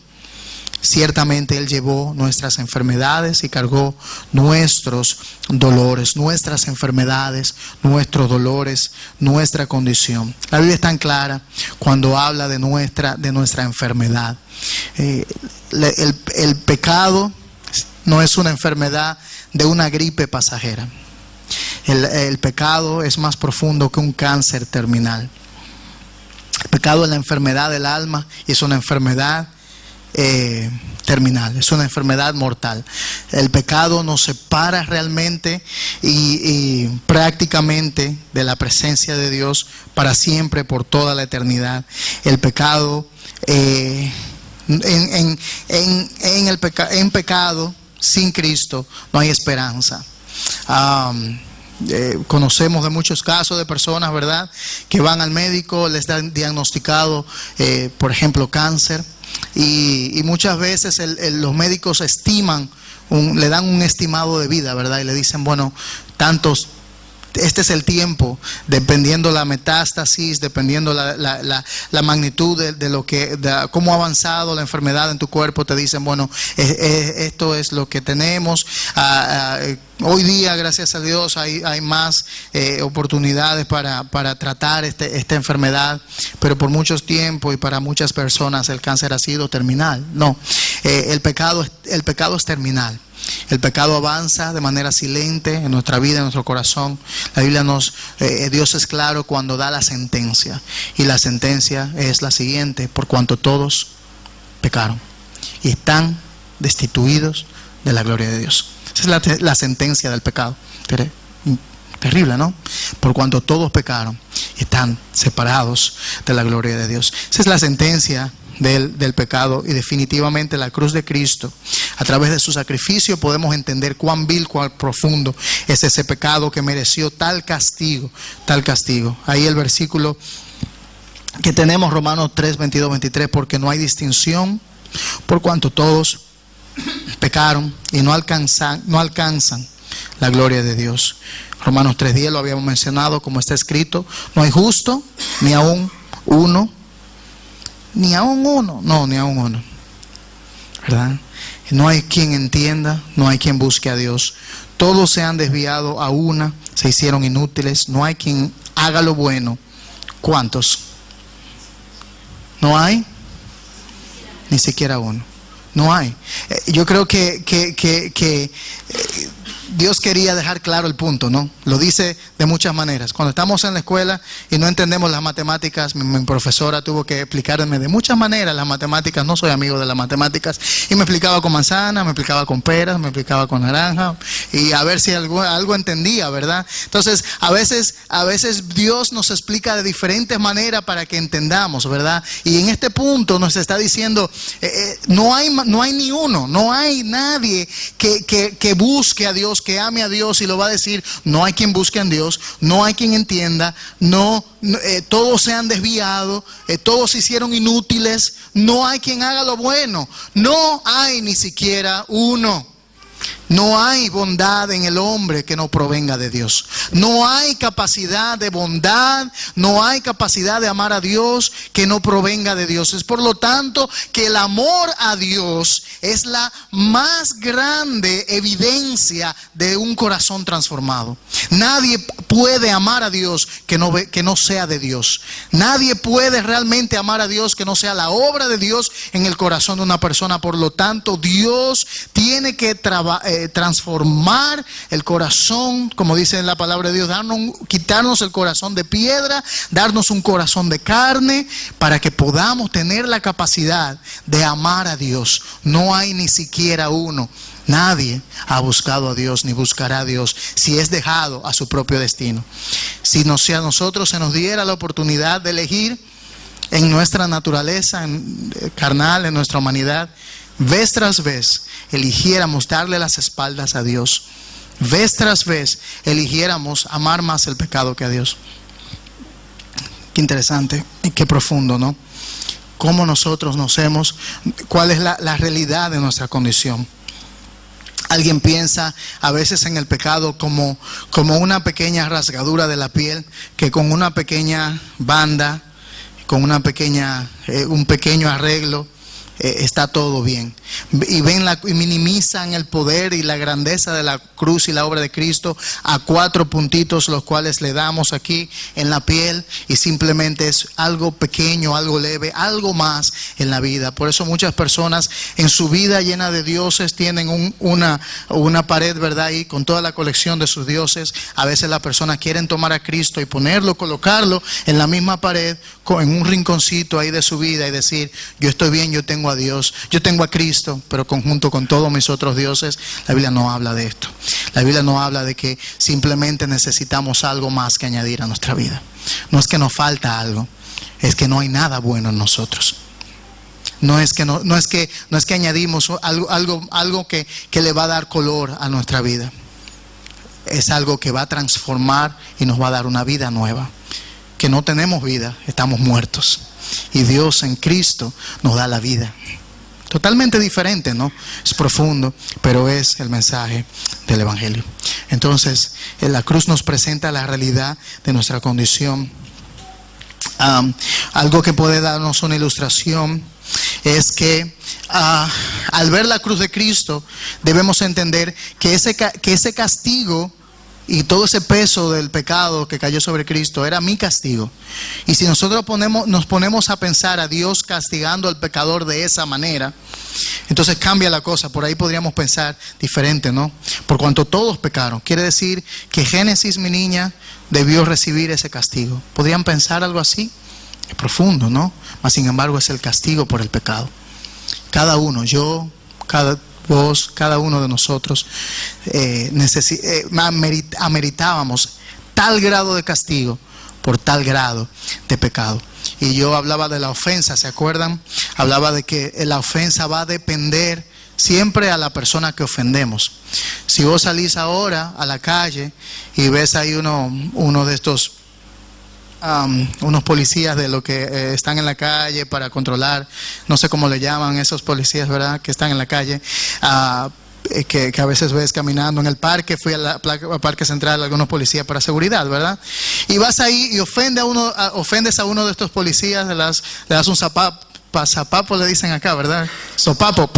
Ciertamente Él llevó nuestras enfermedades y cargó nuestros dolores, nuestras enfermedades, nuestros dolores, nuestra condición. La Biblia es tan clara cuando habla de nuestra enfermedad. El pecado no es una enfermedad de una gripe pasajera. El pecado es más profundo que un cáncer terminal. El pecado es la enfermedad del alma y es una enfermedad terminal, es una enfermedad mortal. El pecado nos separa realmente y prácticamente de la presencia de Dios para siempre, por toda la eternidad. El pecado en pecado sin Cristo no hay esperanza. Conocemos de muchos casos de personas, ¿verdad?, que van al médico, les dan diagnosticado, por ejemplo, cáncer. Y muchas veces los médicos le dan un estimado de vida, ¿verdad? Y le dicen, bueno, este es el tiempo, dependiendo la metástasis, dependiendo la magnitud de cómo ha avanzado la enfermedad en tu cuerpo. Te dicen, bueno, esto es lo que tenemos. Hoy día, gracias a Dios, hay más oportunidades para tratar esta enfermedad, pero por mucho tiempo y para muchas personas el cáncer ha sido terminal. No, el pecado es terminal. El pecado avanza de manera silente en nuestra vida, en nuestro corazón. La Biblia Dios es claro cuando da la sentencia. Y la sentencia es la siguiente: por cuanto todos pecaron y están destituidos de la gloria de Dios. Esa es la sentencia del pecado. Terrible, ¿no? Por cuanto todos pecaron y están separados de la gloria de Dios. Esa es la sentencia del pecado, y definitivamente la cruz de Cristo, a través de su sacrificio, podemos entender cuán vil, cuán profundo es ese pecado que mereció tal castigo. Ahí el versículo que tenemos, Romanos 3, 22, 23, porque no hay distinción, por cuanto todos pecaron y no alcanzan la gloria de Dios. Romanos 3:10 lo habíamos mencionado, como está escrito: no hay justo, ni aún uno, ¿verdad? No hay quien entienda, no hay quien busque a Dios. Todos se han desviado a una, se hicieron inútiles. No hay quien haga lo bueno. ¿Cuántos? ¿No hay? Ni siquiera uno. No hay. Yo creo que Dios quería dejar claro el punto, ¿no? Lo dice de muchas maneras. Cuando estamos en la escuela y no entendemos las matemáticas, mi profesora tuvo que explicarme de muchas maneras las matemáticas. No soy amigo de las matemáticas. Y me explicaba con manzana, me explicaba con peras, me explicaba con naranja. Y a ver si algo entendía, ¿verdad? Entonces, a veces Dios nos explica de diferentes maneras para que entendamos, ¿verdad? Y en este punto nos está diciendo, no hay ni uno, no hay nadie que busque a Dios, que ame a Dios, y lo va a decir. No hay quien busque a Dios, no hay quien entienda, todos se han desviado, todos se hicieron inútiles, no hay quien haga lo bueno, no hay ni siquiera uno. No hay bondad en el hombre que no provenga de Dios. No hay capacidad de bondad, no hay capacidad de amar a Dios que no provenga de Dios. Es por lo tanto que el amor a Dios es la más grande evidencia de un corazón transformado. Nadie puede amar a Dios que no sea de Dios. Nadie puede realmente amar a Dios que no sea la obra de Dios en el corazón de una persona. Por lo tanto, Dios tiene que transformar el corazón, como dice en la palabra de Dios, quitarnos el corazón de piedra, darnos un corazón de carne, para que podamos tener la capacidad de amar a Dios. No hay ni siquiera uno. Nadie ha buscado a Dios ni buscará a Dios si es dejado a su propio destino. Si a nosotros se nos diera la oportunidad de elegir en nuestra naturaleza carnal, en nuestra humanidad, vez tras vez eligiéramos darle las espaldas a Dios, vez tras vez eligiéramos amar más el pecado que a Dios. Qué interesante y qué profundo, ¿no? Cómo nosotros cuál es la realidad de nuestra condición. Alguien piensa a veces en el pecado como una pequeña rasgadura de la piel, que con una pequeña banda, con un pequeño arreglo, está todo bien. Y minimizan el poder y la grandeza de la cruz y la obra de Cristo a 4 puntitos, los cuales le damos aquí en la piel, y simplemente es algo pequeño, algo leve, algo más en la vida. Por eso muchas personas en su vida llena de dioses tienen una pared, ¿verdad? Y con toda la colección de sus dioses. A veces las personas quieren tomar a Cristo y colocarlo en la misma pared, en un rinconcito ahí de su vida, y decir: yo estoy bien, yo tengo a Dios, yo tengo a Cristo, pero conjunto con todos mis otros dioses. La Biblia no habla de esto. La Biblia no habla de que simplemente necesitamos algo más que añadir a nuestra vida. No es que nos falta algo, es que no hay nada bueno en nosotros. No es que añadimos algo que le va a dar color a nuestra vida. Es algo que va a transformar y nos va a dar una vida nueva. Que no tenemos vida, estamos muertos. Y Dios en Cristo nos da la vida. Totalmente diferente, ¿no? Es profundo, pero es el mensaje del Evangelio. Entonces, la cruz nos presenta la realidad de nuestra condición. Algo que puede darnos una ilustración es que al ver la cruz de Cristo, debemos entender que ese castigo y todo ese peso del pecado que cayó sobre Cristo era mi castigo. Y si nosotros nos ponemos a pensar a Dios castigando al pecador de esa manera, entonces cambia la cosa. Por ahí podríamos pensar diferente, ¿no? Por cuanto todos pecaron, quiere decir que Génesis, mi niña, debió recibir ese castigo. ¿Podrían pensar algo así? Es profundo, ¿no? Mas sin embargo es el castigo por el pecado. Cada uno, vos, cada uno de nosotros ameritábamos tal grado de castigo por tal grado de pecado. Y yo hablaba de la ofensa, ¿se acuerdan? Hablaba de que la ofensa va a depender siempre a la persona que ofendemos. Si vos salís ahora a la calle y ves ahí uno de estos unos policías de lo que están en la calle para controlar, no sé cómo le llaman esos policías, ¿verdad? Que están en la calle, que a veces ves caminando en el parque. Fui al Parque Central, algunos policías para seguridad, ¿verdad? Y vas ahí y ofendes a uno de estos policías, le das un pasapapo le dicen acá, ¿verdad? Sopapo.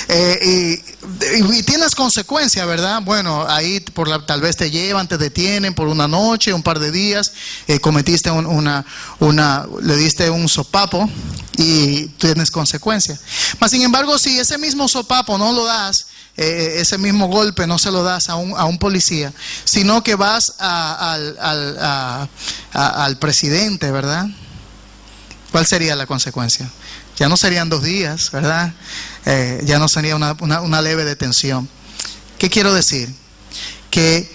Y tienes consecuencias, ¿verdad? Bueno, ahí tal vez te llevan, te detienen por una noche, un par de días, cometiste le diste un sopapo y tienes consecuencias. Mas sin embargo, si ese mismo sopapo no lo das, ese mismo golpe no se lo das a un policía, sino que vas al presidente, ¿verdad? ¿Cuál sería la consecuencia? Ya no serían 2 días, ¿verdad? Ya no sería una leve detención. ¿Qué quiero decir? Que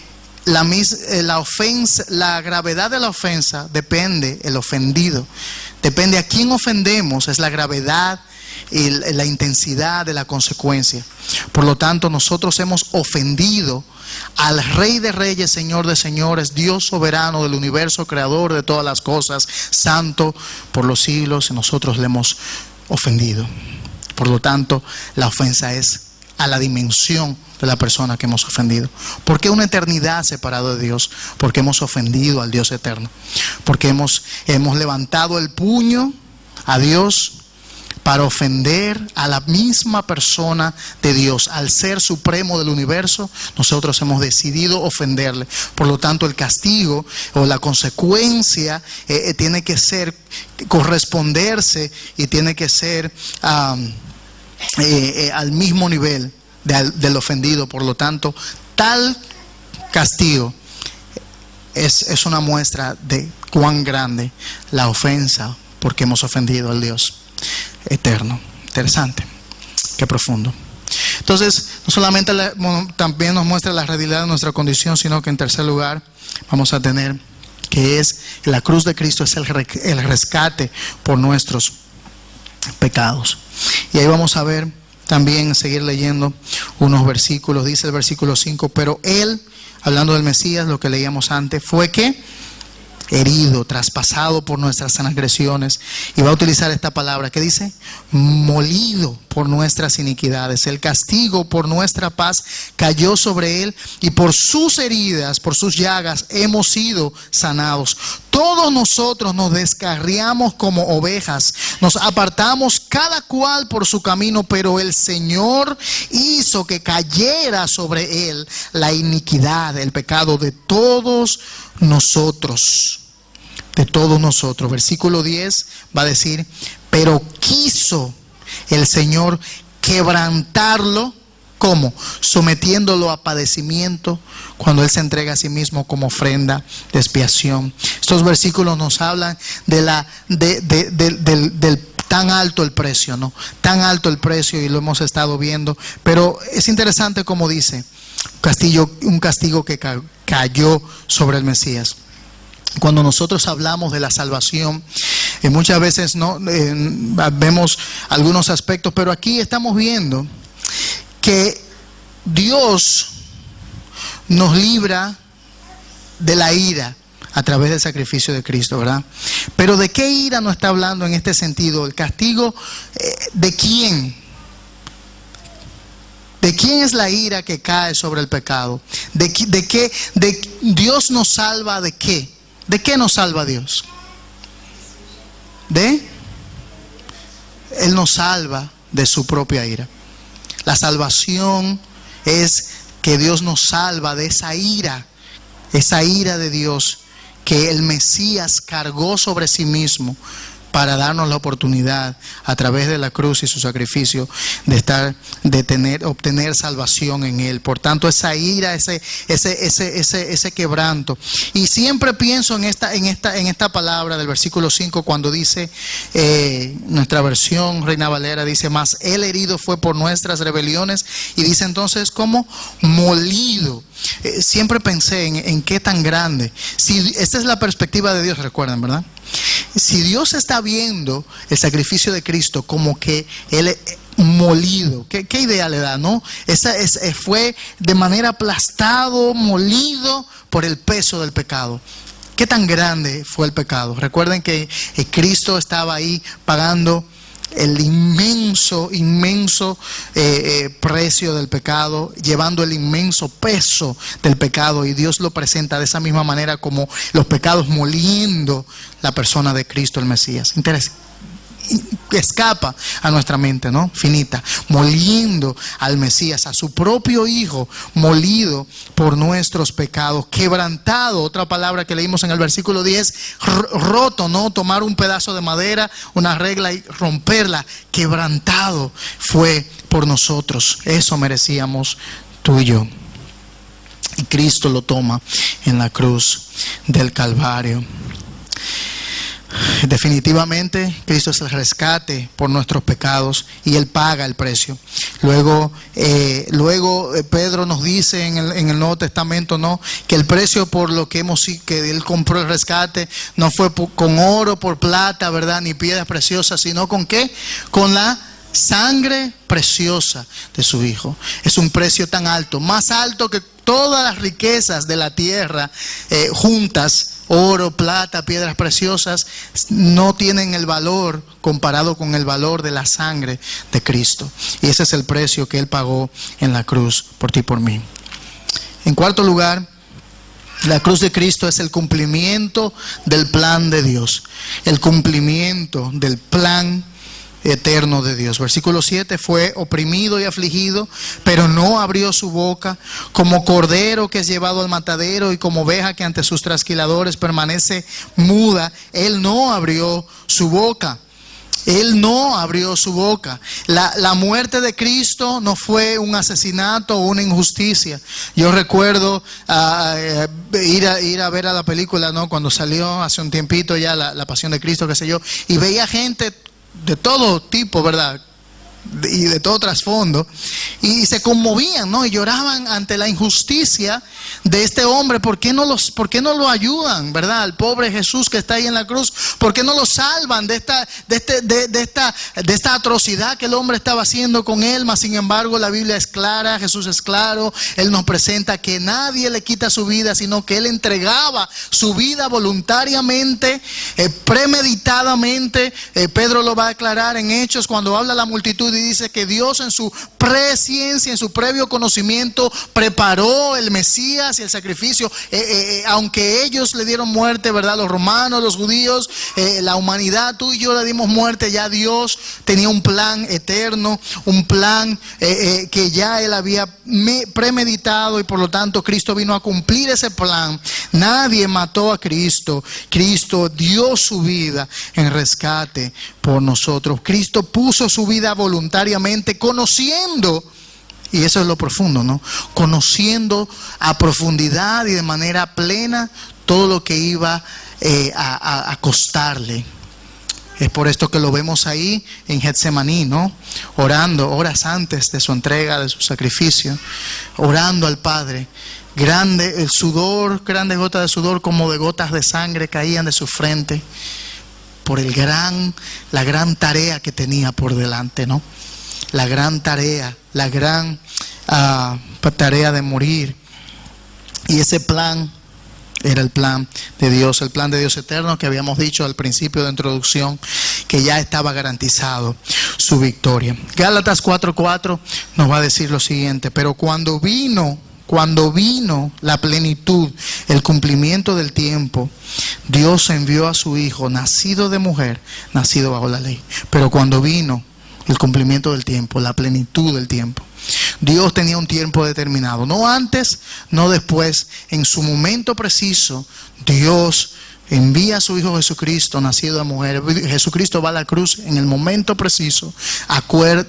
la ofensa, la gravedad de la ofensa depende, el ofendido, depende a quién ofendemos, es la gravedad y la intensidad de la consecuencia. Por lo tanto, nosotros hemos ofendido al Rey de Reyes, Señor de Señores, Dios soberano del universo, creador de todas las cosas, santo por los siglos, y nosotros le hemos ofendido. Por lo tanto, la ofensa es a la dimensión de la persona que hemos ofendido. ¿Por qué una eternidad separado de Dios? Porque hemos ofendido al Dios eterno. Porque hemos levantado el puño a Dios para ofender a la misma persona de Dios. Al ser supremo del universo, nosotros hemos decidido ofenderle. Por lo tanto, el castigo o la consecuencia tiene que ser, corresponderse, y tiene que ser al mismo nivel del ofendido. Por lo tanto, tal castigo es una muestra de cuán grande la ofensa, porque hemos ofendido al Dios eterno. Interesante, qué profundo. Entonces, no solamente también nos muestra la realidad de nuestra condición, sino que en tercer lugar vamos a tener que es la cruz de Cristo, es el rescate por nuestros pecados. Y ahí vamos a ver también, seguir leyendo unos versículos. Dice el versículo 5: pero Él, hablando del Mesías, lo que leíamos antes, fue que herido, traspasado por nuestras transgresiones. Y va a utilizar esta palabra que dice: molido por nuestras iniquidades. El castigo por nuestra paz cayó sobre Él, y por sus heridas, por sus llagas, hemos sido sanados. Todos nosotros nos descarriamos como ovejas, nos apartamos cada cual por su camino, pero el Señor hizo que cayera sobre Él la iniquidad, el pecado de todos nosotros. De todos nosotros. Versículo 10 va a decir: pero quiso el Señor quebrantarlo. ¿Cómo? Sometiéndolo a padecimiento, cuando Él se entrega a sí mismo como ofrenda de expiación. Estos versículos nos hablan del tan alto el precio, ¿no? Tan alto el precio, y lo hemos estado viendo. Pero es interesante como dice: un castigo que cayó sobre el Mesías. Cuando nosotros hablamos de la salvación, muchas veces vemos algunos aspectos, pero aquí estamos viendo que Dios nos libra de la ira a través del sacrificio de Cristo, ¿verdad? Pero ¿de qué ira nos está hablando en este sentido? El castigo, ¿de quién? ¿De quién es la ira que cae sobre el pecado? ¿De qué? ¿Dios nos salva de qué? ¿De qué nos salva Dios? Él nos salva de su propia ira. La salvación es que Dios nos salva de esa ira de Dios que el Mesías cargó sobre sí mismo para darnos la oportunidad, a través de la cruz y su sacrificio, de obtener salvación en Él. Por tanto, esa ira, ese quebranto. Y siempre pienso en esta palabra del versículo 5, cuando dice, nuestra versión Reina Valera dice: mas Él herido fue por nuestras rebeliones. Y dice entonces, como molido. Siempre pensé en qué tan grande. Esta es la perspectiva de Dios, recuerden, ¿verdad? Si Dios está viendo el sacrificio de Cristo como que Él molido, ¿qué idea le da, no? Fue de manera aplastado, molido por el peso del pecado. ¿Qué tan grande fue el pecado? Recuerden que Cristo estaba ahí pagando el inmenso precio del pecado, llevando el inmenso peso del pecado, y Dios lo presenta de esa misma manera, como los pecados moliendo la persona de Cristo el Mesías. escapa a nuestra mente, ¿no? Finita, moliendo al Mesías, a su propio Hijo, molido por nuestros pecados, quebrantado, otra palabra que leímos en el versículo 10, roto, ¿no? Tomar un pedazo de madera, una regla y romperla, quebrantado fue por nosotros. Eso merecíamos tú y yo. Y Cristo lo toma en la cruz del Calvario. Definitivamente Cristo es el rescate por nuestros pecados y Él paga el precio. Luego Pedro nos dice en el Nuevo Testamento, ¿no?, que el precio por lo que Él compró el rescate no fue con oro, por plata, ¿verdad?, ni piedras preciosas, sino con ¿qué? Con la sangre preciosa de su Hijo. Es un precio tan alto, más alto que todas las riquezas de la tierra juntas. Oro, plata, piedras preciosas no tienen el valor comparado con el valor de la sangre de Cristo. Y ese es el precio que Él pagó en la cruz por ti y por mí. En cuarto lugar, la cruz de Cristo es el cumplimiento del plan de Dios. El cumplimiento del plan eterno de Dios. Versículo 7, fue oprimido y afligido, pero no abrió su boca, como cordero que es llevado al matadero y como oveja que ante sus trasquiladores permanece muda. Él no abrió su boca. Él no abrió su boca. La muerte de Cristo no fue un asesinato o una injusticia. Yo recuerdo ir a ver a la película, ¿no?, cuando salió hace un tiempito ya la Pasión de Cristo, qué sé yo, y veía gente de todo tipo, ¿verdad?, y de todo trasfondo, y se conmovían, ¿no?, y lloraban ante la injusticia de este hombre. ¿Por qué no lo ayudan, verdad, al pobre Jesús que está ahí en la cruz? ¿Por qué no lo salvan de esta atrocidad que el hombre estaba haciendo con él? Mas sin embargo la Biblia es clara, Jesús es claro. Él nos presenta que nadie le quita su vida, sino que Él entregaba su vida voluntariamente, premeditadamente. Pedro lo va a aclarar en Hechos cuando habla a la multitud y dice que Dios en su presciencia, en su previo conocimiento, preparó el Mesías y el sacrificio. Aunque ellos le dieron muerte, ¿verdad?, los romanos, los judíos, la humanidad, tú y yo le dimos muerte, ya Dios tenía un plan eterno, un plan que ya Él había premeditado, y por lo tanto Cristo vino a cumplir ese plan. Nadie mató a Cristo. Cristo dio su vida en rescate por nosotros. Cristo puso su vida voluntariamente, conociendo, y eso es lo profundo, ¿no?, conociendo a profundidad y de manera plena todo lo que iba a costarle. Es por esto que lo vemos ahí en Getsemaní, ¿no?, orando horas antes de su entrega, de su sacrificio, orando al Padre. Grande el sudor, grandes gotas de sudor como de gotas de sangre caían de su frente por la gran tarea que tenía por delante, ¿no? La gran tarea, tarea de morir. Y ese plan era el plan de Dios eterno, que habíamos dicho al principio de introducción, que ya estaba garantizado su victoria. Gálatas 4:4 nos va a decir lo siguiente: pero cuando vino la plenitud, el cumplimiento del tiempo, Dios envió a su Hijo, nacido de mujer, nacido bajo la ley. Pero cuando vino el cumplimiento del tiempo, la plenitud del tiempo, Dios tenía un tiempo determinado, no antes, no después. En su momento preciso, Dios envía a su Hijo Jesucristo, nacido de mujer. Jesucristo va a la cruz en el momento preciso,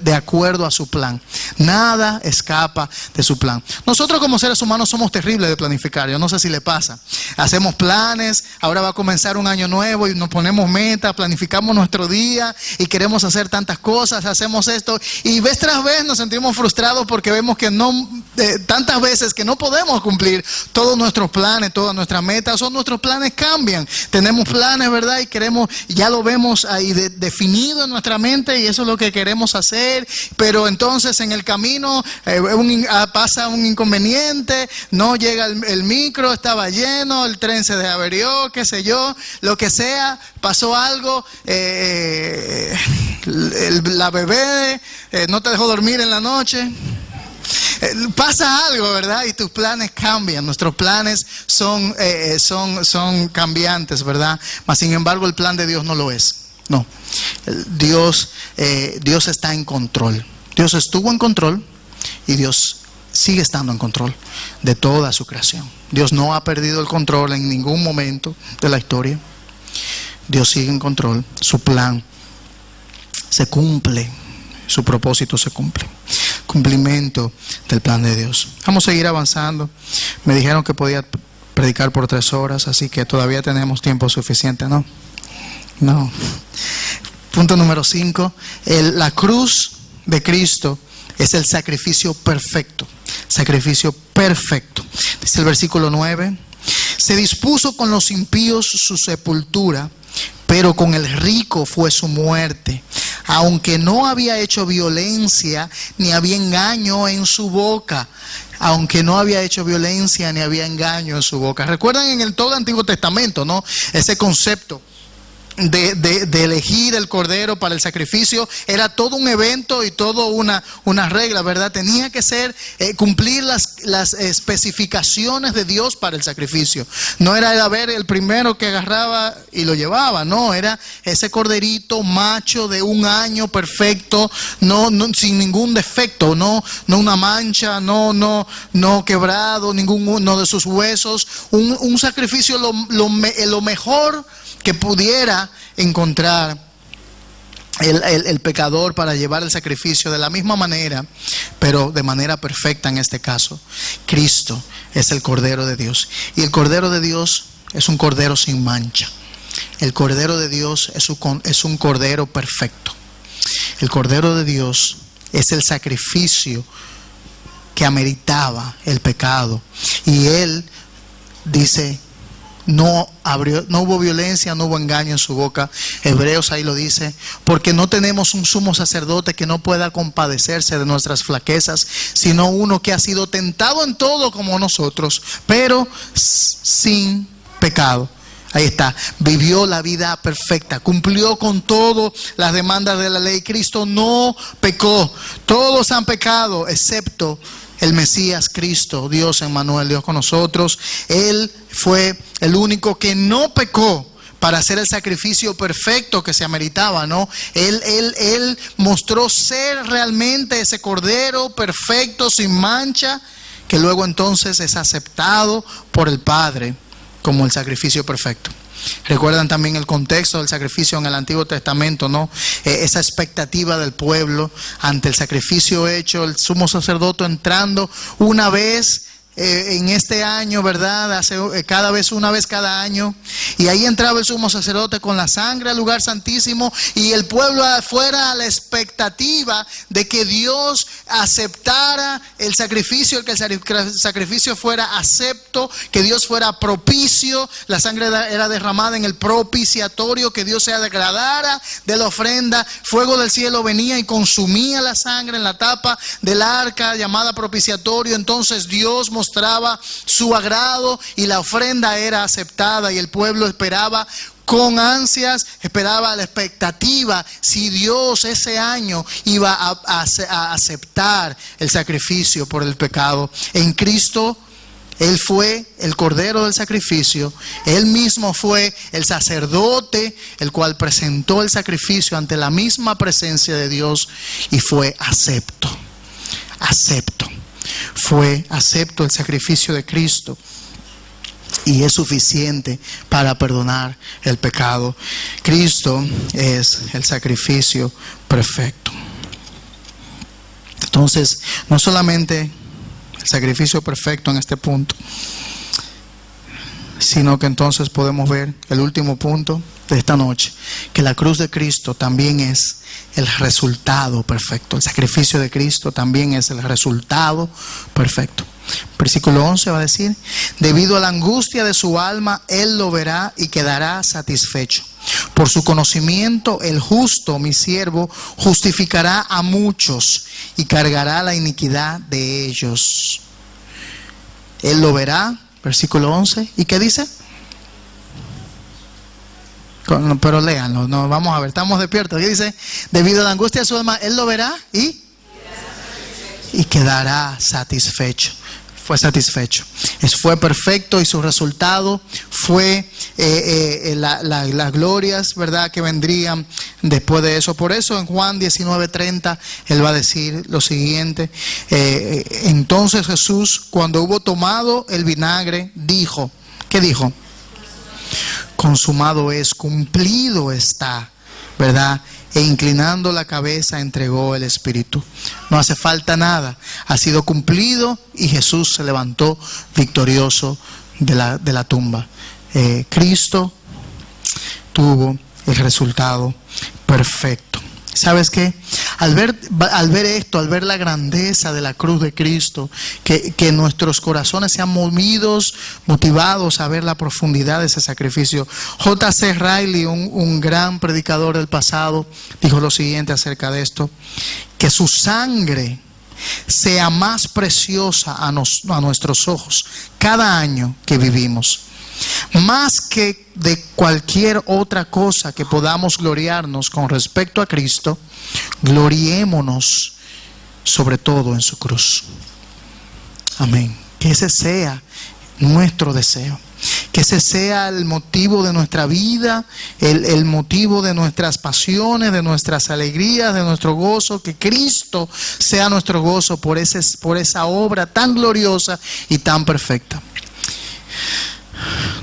de acuerdo a su plan. Nada escapa de su plan. Nosotros como seres humanos somos terribles de planificar. Yo no sé si le pasa. Hacemos planes, ahora va a comenzar un año nuevo y nos ponemos metas, planificamos nuestro día y queremos hacer tantas cosas, hacemos esto y vez tras vez nos sentimos frustrados porque vemos que tantas veces que no podemos cumplir todos nuestros planes, todas nuestras metas, o nuestros planes cambian. Tenemos planes, ¿verdad? Y ya lo vemos ahí definido en nuestra mente, y eso es lo que queremos hacer. Pero entonces en el camino pasa un inconveniente, no llega el micro, estaba lleno, el tren se desaverió, qué sé yo, lo que sea, pasó algo, la bebé no te dejó dormir en la noche. Pasa algo, ¿verdad? Y tus planes cambian. Nuestros planes son cambiantes, ¿verdad? Mas sin embargo el plan de Dios no lo es. No, Dios está en control. Dios estuvo en control y Dios sigue estando en control de toda su creación. Dios no ha perdido el control en ningún momento de la historia. Dios sigue en control. Su plan se cumple. Su propósito se cumple. Cumplimiento del plan de Dios. Vamos a seguir avanzando. Me dijeron que podía predicar por 3 horas, así que todavía tenemos tiempo suficiente, ¿no? No. Punto número 5. La cruz de Cristo es el sacrificio perfecto. Sacrificio perfecto. Dice el versículo 9. Se dispuso con los impíos su sepultura, pero con el rico fue su muerte, aunque no había hecho violencia ni había engaño en su boca. Aunque no había hecho violencia ni había engaño en su boca. Recuerdan en todo el Antiguo Testamento, ¿no? Ese concepto de elegir el cordero para el sacrificio era todo un evento y todo una regla, ¿verdad? Tenía que ser cumplir las especificaciones de Dios para el sacrificio. No era ver el primero que agarraba y lo llevaba, no, era ese corderito macho de 1 año perfecto, no sin ningún defecto, no una mancha, no quebrado ninguno de sus huesos, un sacrificio lo mejor que pudiera encontrar el pecador para llevar el sacrificio de la misma manera, pero de manera perfecta en este caso. Cristo es el Cordero de Dios, y el Cordero de Dios es un Cordero sin mancha. El Cordero de Dios es un Cordero perfecto. El Cordero de Dios es el sacrificio que ameritaba el pecado, y Él dice: no hubo violencia, no hubo engaño en su boca. Hebreos ahí lo dice, porque no tenemos un sumo sacerdote que no pueda compadecerse de nuestras flaquezas, sino uno que ha sido tentado en todo como nosotros, pero sin pecado. Ahí está, vivió la vida perfecta, cumplió con todas las demandas de la ley. Cristo no pecó. Todos han pecado excepto el Mesías Cristo, Dios Emmanuel, Dios con nosotros. Él fue el único que no pecó para hacer el sacrificio perfecto que se ameritaba, ¿no? Él mostró ser realmente ese cordero perfecto, sin mancha, que luego entonces es aceptado por el Padre como el sacrificio perfecto. Recuerdan también el contexto del sacrificio en el Antiguo Testamento, ¿no? Esa expectativa del pueblo ante el sacrificio hecho, el sumo sacerdote entrando una vez en este año, ¿verdad? Una vez cada año, y ahí entraba el sumo sacerdote con la sangre al lugar santísimo, y el pueblo afuera a la expectativa de que Dios aceptara el sacrificio, que el sacrificio fuera acepto, que Dios fuera propicio. La sangre era derramada en el propiciatorio, que Dios se agradara de la ofrenda. Fuego del cielo venía y consumía la sangre en la tapa del arca llamada propiciatorio. Entonces Dios mostraba su agrado y la ofrenda era aceptada, y el pueblo esperaba con ansias, esperaba la expectativa si Dios ese año iba a aceptar el sacrificio por el pecado. En Cristo Él fue el Cordero del sacrificio. Él mismo fue el sacerdote, el cual presentó el sacrificio ante la misma presencia de Dios, y fue acepto. Fue acepto el sacrificio de Cristo, y es suficiente para perdonar el pecado. Cristo es el sacrificio perfecto. Entonces, no solamente el sacrificio perfecto en este punto, sino que entonces podemos ver el último punto de esta noche, que la cruz de Cristo también es el resultado perfecto. El sacrificio de Cristo también es el resultado perfecto. Versículo 11 va a decir: debido a la angustia de su alma, Él lo verá y quedará satisfecho. Por su conocimiento, el justo, mi siervo, justificará a muchos y cargará la iniquidad de ellos. Él lo verá, versículo 11. ¿Y qué dice? Pero léanlo, no, vamos a ver, estamos despiertos. ¿Qué dice? Debido a la angustia de su alma, Él lo verá y quedará satisfecho. fue satisfecho. Fue perfecto y su resultado fue las glorias, ¿verdad?, que vendrían después de eso. Por eso en Juan 19:30 Él va a decir lo siguiente. Entonces Jesús, cuando hubo tomado el vinagre, dijo, ¿qué dijo? Consumado es, cumplido está, ¿verdad? E inclinando la cabeza entregó el Espíritu. No hace falta nada, ha sido cumplido y Jesús se levantó victorioso de la tumba. Cristo tuvo el resultado perfecto. ¿Sabes qué? Al ver esto, al ver la grandeza de la cruz de Cristo, que nuestros corazones sean motivados a ver la profundidad de ese sacrificio. J.C. Riley, un gran predicador del pasado, dijo lo siguiente acerca de esto: que su sangre sea más preciosa a nuestros ojos cada año que vivimos, más que de cualquier otra cosa que podamos gloriarnos con respecto a Cristo. Gloriémonos sobre todo en su cruz. Amén. Que ese sea nuestro deseo, que ese sea el motivo de nuestra vida, el motivo de nuestras pasiones, de nuestras alegrías, de nuestro gozo. Que Cristo sea nuestro gozo por esa obra tan gloriosa y tan perfecta.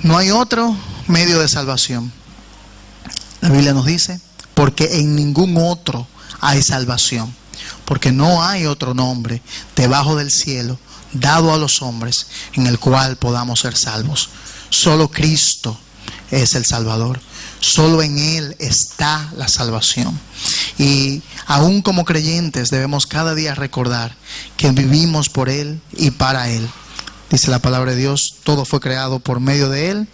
No hay otro medio de salvación. La Biblia nos dice, porque en ningún otro hay salvación, porque no hay otro nombre debajo del cielo dado a los hombres en el cual podamos ser salvos. Solo Cristo es el Salvador. Solo en Él está la salvación. Y aún como creyentes debemos cada día recordar que vivimos por Él y para Él. Dice la palabra de Dios, todo fue creado por medio de Él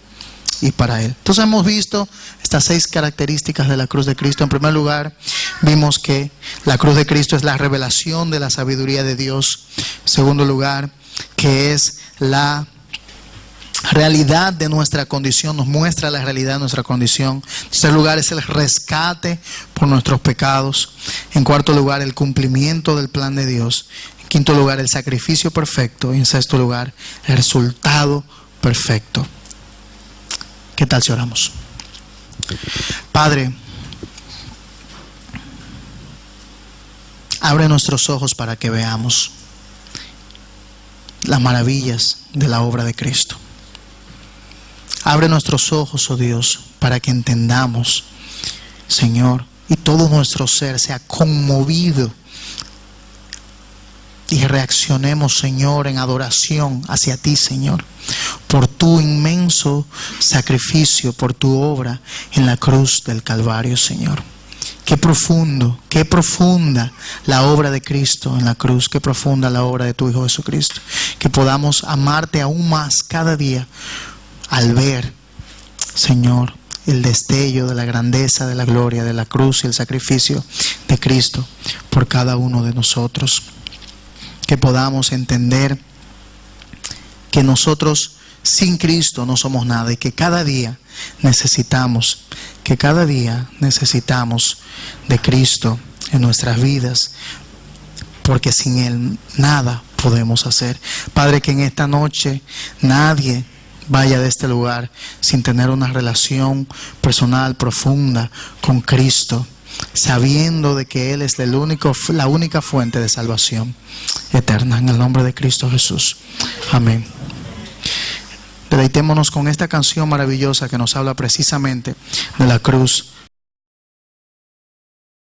y para Él. Entonces hemos visto estas 6 características de la cruz de Cristo. En primer lugar, vimos que la cruz de Cristo es la revelación de la sabiduría de Dios. En segundo lugar, que es la realidad de nuestra condición, nos muestra la realidad de nuestra condición. En tercer lugar, es el rescate por nuestros pecados. En cuarto lugar, el cumplimiento del plan de Dios. En quinto lugar, el sacrificio perfecto. Y en sexto lugar, el resultado perfecto. ¿Qué tal si oramos? Padre, abre nuestros ojos para que veamos las maravillas de la obra de Cristo. Abre nuestros ojos, oh Dios, para que entendamos, Señor, y todo nuestro ser sea conmovido y reaccionemos, Señor, en adoración hacia ti, Señor, por tu inmenso sacrificio, por tu obra en la cruz del Calvario, Señor. Qué profundo, qué profunda la obra de Cristo en la cruz, qué profunda la obra de tu Hijo Jesucristo. Que podamos amarte aún más cada día al ver, Señor, el destello de la grandeza, de la gloria, de la cruz y el sacrificio de Cristo por cada uno de nosotros. Que podamos entender que nosotros sin Cristo no somos nada y que cada día necesitamos de Cristo en nuestras vidas, porque sin Él nada podemos hacer. Padre, que en esta noche nadie vaya de este lugar sin tener una relación personal profunda con Cristo, sabiendo de que Él es la única fuente de salvación eterna. En el nombre de Cristo Jesús. Amén. Deleitémonos con esta canción maravillosa que nos habla precisamente de la cruz